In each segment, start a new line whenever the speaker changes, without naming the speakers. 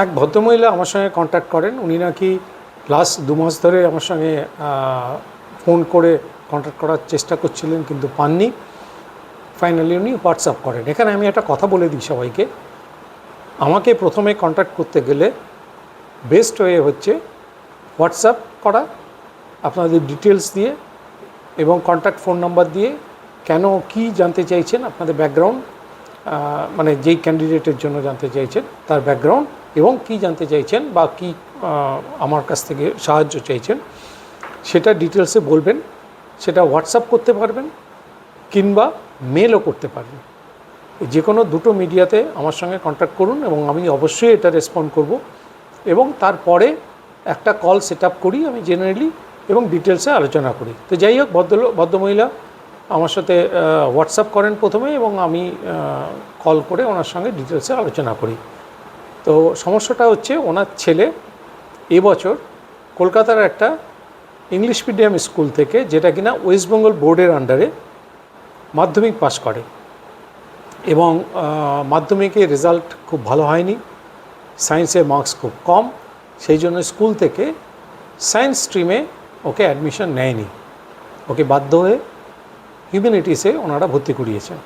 এক ভদ্রমহিলা আমার সঙ্গে কন্ট্যাক্ট করেন। উনি নাকি লাস্ট 2 মাস ধরে আমার সঙ্গে ফোন করে কন্ট্যাক্ট করার চেষ্টা করছিলেন, কিন্তু পাননি। ফাইনালি উনি হোয়াটসঅ্যাপ করেন। এখানে আমি একটা কথা বলে দিই সবাইকে, আমাকে প্রথমে কন্ট্যাক্ট করতে গেলে বেস্ট ওয়ে হচ্ছে হোয়াটসঅ্যাপ করা, আপনাদের ডিটেলস দিয়ে এবং কন্ট্যাক্ট ফোন নাম্বার দিয়ে কেন কি জানতে চাইছেন, আপনাদের ব্যাকগ্রাউন্ড, মানে যেই ক্যান্ডিডেটের জন্য জানতে চাইছেন তার ব্যাকগ্রাউন্ড এবং কি জানতে চাইছেন বা কি আমার কাছ থেকে সাহায্য চাইছেন সেটা ডিটেলসে বলবেন। সেটা হোয়াটসঅ্যাপ করতে পারবেন কিংবা মেলও করতে পারবেন। যে কোনো দুটো মিডিয়াতে আমার সঙ্গে কন্ট্যাক্ট করুন এবং আমি অবশ্যই এটা রেসপন্ড করব এবং তারপরে একটা কল সেট আপ করি আমি জেনারেলি এবং ডিটেলসে আলোচনা করি। তো যাই হোক, ভদ্রমহিলা আমার সাথে হোয়াটসঅ্যাপ করেন প্রথমে এবং আমি কল করে ওনার সঙ্গে ডিটেলসে আলোচনা করি। তো সমস্যাটা হচ্ছে ওনার ছেলে এবছর কলকাতার একটা ইংলিশ মিডিয়াম স্কুল থেকে, যেটা কিনা ওয়েস্ট বেঙ্গল বোর্ডের আন্ডারে, মাধ্যমিক পাস করে এবং মাধ্যমিকের রেজাল্ট খুব ভালো হয়নি, সায়েন্সের মার্কস খুব কম, সেই জন্য স্কুল থেকে সায়েন্স স্ট্রিমে ওকে অ্যাডমিশন নেয়নি, ওকে বাধ্য হয়ে হিউম্যানিটিসে ওনারা ভর্তি করিয়েছেন।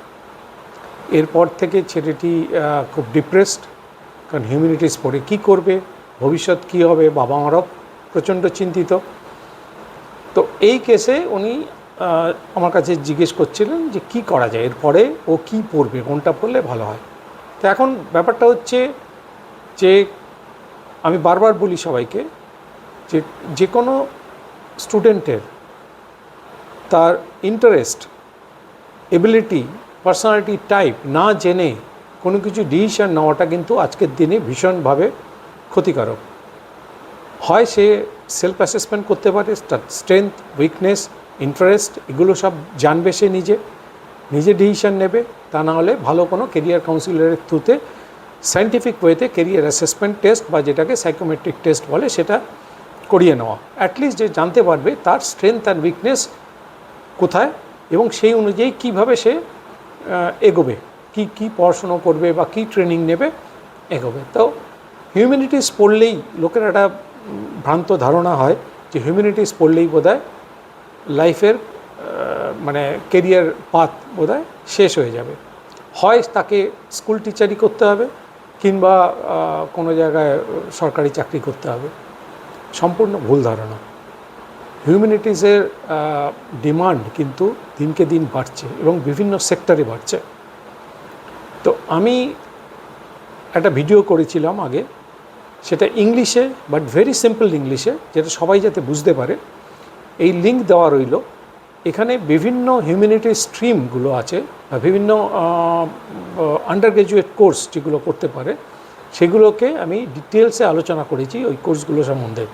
এরপর থেকে ছেলেটি খুব ডিপ্রেসড, কারণ হিউম্যানিটিস পড়ে কী করবে, ভবিষ্যৎ কী হবে, বাবা মারাও প্রচণ্ড চিন্তিত। তো এই কেসে উনি আমার কাছে জিজ্ঞেস করছিলেন যে কি করা যায়, এরপরে ও কি পড়বে, কোনটা পড়লে ভালো হয়। তো এখন ব্যাপারটা হচ্ছে যে আমি বারবার বলি সবাইকে যে কোনো স্টুডেন্টের তার ইন্টারেস্ট, এবিলিটি, পার্সোনালিটি টাইপ না জেনে কোনো কিছু ডিসিশন নেওয়াটা কিন্তু আজকের দিনে ভীষণভাবে ক্ষতিকারক। হয় সে সেলফ অ্যাসেসমেন্ট করতে পারে, তার স্ট্রেংথ, উইকনেস, ইন্টারেস্ট এগুলো সব জানবে, সে নিজে ডিসিশন নেবে। তা না হলে ভালো কোনো কেরিয়ার কাউন্সিলরের থ্রুতে সায়েন্টিফিক ওয়েতে কেরিয়ার অ্যাসেসমেন্ট টেস্ট বা যেটাকে সাইকোমেট্রিক টেস্ট বলে সেটা করিয়ে নেওয়া। অ্যাটলিস্ট যে জানতে পারবে তার স্ট্রেংথ অ্যান্ড উইকনেস কোথায় এবং সেই অনুযায়ী কীভাবে সে এগোবে, কি পড়াশুনো করবে বা কি ট্রেনিং নেবে, এগোবে। তো হিউম্যানিটিস পড়লেই লোকের একটা ভ্রান্ত ধারণা হয় যে হিউম্যানিটিস পড়লেই বোধহয় লাইফের মানে কেরিয়ার পাথ বোধহয় শেষ হয়ে যাবে, হয় তাকে স্কুল টিচারই করতে হবে কিংবা কোনো জায়গায় সরকারি চাকরি করতে হবে। সম্পূর্ণ ভুল ধারণা। হিউম্যানিটিসের ডিমান্ড কিন্তু দিনকে দিন বাড়ছে এবং বিভিন্ন সেক্টরে বাড়ছে। তো আমি একটা ভিডিও করেছিলাম আগে, সেটা ইংলিশে, বাট ভেরি সিম্পল ইংলিশে, যেটা সবাই যাতে বুঝতে পারে। এই লিঙ্ক দেওয়া রইল। এখানে বিভিন্ন হিউম্যানিটি স্ট্রিমগুলো আছে বা বিভিন্ন আন্ডার গ্র্যাজুয়েট কোর্স যেগুলো করতে পারে সেগুলোকে আমি ডিটেলসে আলোচনা করেছি ওই কোর্সগুলো সম্বন্ধে।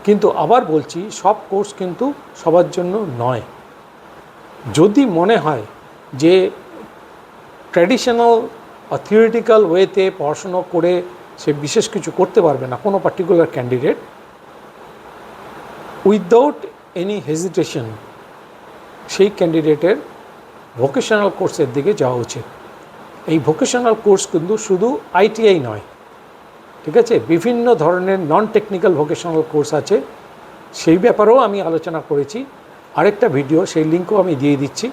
কিন্তু আবার বলছি, সব কোর্স কিন্তু সবার জন্য নয়। যদি মনে হয় যে ট্র্যাডিশনাল বা থিওরিটিক্যাল ওয়েতে পড়াশুনো করে সে বিশেষ কিছু করতে পারবে না কোনো particular candidate, without any hesitation সেই ক্যান্ডিডেটের ভোকেশনাল কোর্সের দিকে যাওয়া উচিত। এই ভোকেশনাল কোর্স কিন্তু শুধু আইটিআই নয়, ঠিক আছে, বিভিন্ন ধরনের নন টেকনিক্যাল ভোকেশনাল কোর্স আছে, সেই ব্যাপারেও আমি আলোচনা করেছি। আরেকটা ভিডিও, সেই লিঙ্কও আমি দিয়ে দিচ্ছি,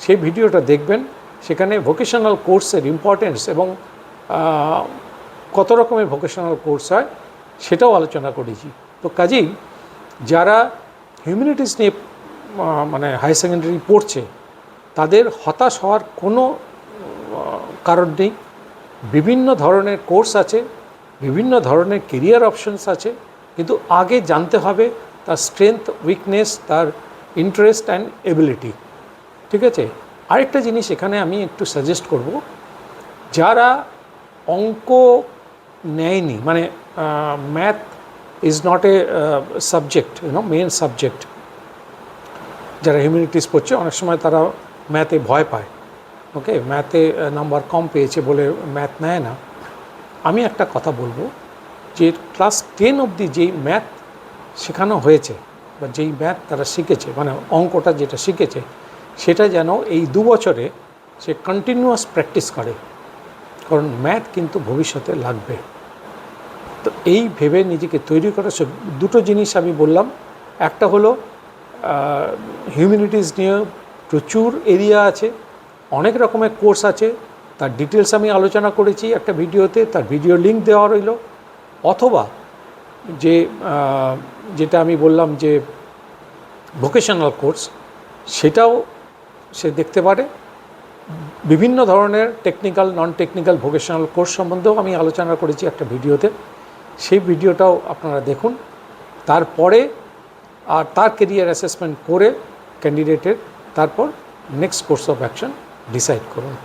সেই ভিডিওটা দেখবেন। সেখানে ভোকেশনাল কোর্সের ইম্পর্টেন্স এবং কত রকমের ভোকেশনাল কোর্স হয় সেটাও আলোচনা করেছি। তো কাজেই যারা হিউম্যানিটিস নিয়ে মানে হায়ার সেকেন্ডারি পড়ছে তাদের হতাশ হওয়ার কোনো কারণ নেই। বিভিন্ন ধরনের কোর্স আছে, বিভিন্ন ধরনের কেরিয়ার অপশনস আছে, কিন্তু আগে জানতে হবে তার স্ট্রেংথ, উইকনেস, তার ইন্টারেস্ট অ্যান্ড এবিলিটি, ঠিক আছে। আরেকটা জিনিস এখানে আমি একটু সাজেস্ট করব, যারা অঙ্ক নেয়নি, মানে math is not a subject, main subject, যারা হিউম্যানিটিস পড়ছে অনেক সময় তারা ম্যাথে ভয় পায়, ওকে, ম্যাথে নাম্বার কম পেয়েছে বলে ম্যাথ নেয় না। আমি একটা কথা বলবো যে ক্লাস 10 অবধি যেই ম্যাথ শেখানো হয়েছে বা যেই ম্যাথ তারা শিখেছে, মানে অঙ্কটা যেটা শিখেছে, সেটা যেন এই 2 বছরে সে কন্টিনিউয়াস প্র্যাকটিস করে, কারণ ম্যাথ কিন্তু ভবিষ্যতে লাগবে। তো এই ভেবে নিজেকে তৈরি করা দুটো জিনিস আমি বললাম। একটা হলো হিউম্যানিটিস নিয়ে প্রচুর এরিয়া আছে, অনেক রকমের কোর্স আছে, তার ডিটেলস আমি আলোচনা করেছি একটা ভিডিওতে, তার ভিডিও লিঙ্ক দেওয়া রইল। অথবা যেটা আমি বললাম যে ভোকেশনাল কোর্স, সেটাও সে দেখতে পারে। বিভিন্ন ধরনের technical, non technical vocational course সম্বন্ধেও আমি আলোচনা করেছি একটা ভিডিওতে, সেই ভিডিওটাও আপনারা দেখুন। তারপরে আর তার কেরিয়ার অ্যাসেসমেন্ট করে ক্যান্ডিডেটের তারপর next course of action decide করুন।